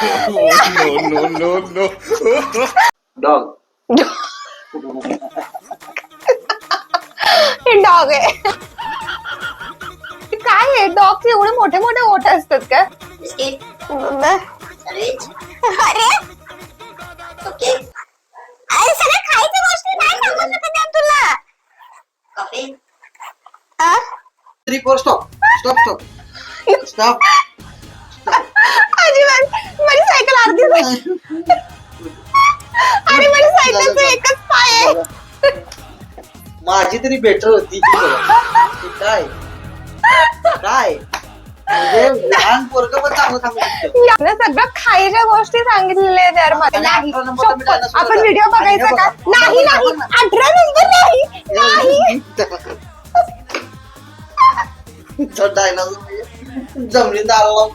no. Dog. हे dog आहे. काय आहे डॉगचे एवढे मोठे मोठे ओठ असतात का? अरे अरे सगळ्या खायच्या गोष्टी नाही सांगू शकत आहे तुला. 3 4 स्टॉप. अजिबात माझी सायकल अर्धी झाली. आणि माझी सायकलचं एकच पाय आहे. माझी तरी बेटर होती. काय म्हणजे लहान पोरगं पण चांगलं सांगू शकतं. यानं सगळं खायच्या गोष्टी सांगितलेल्या आहेत यार मला. नाही 18 नंबर तर मी शपथ. डायनासोर आपण होता. व्हिडिओ बघायचा का? नाही 18 नंबर नाही. डायनासोर जमिनीत आला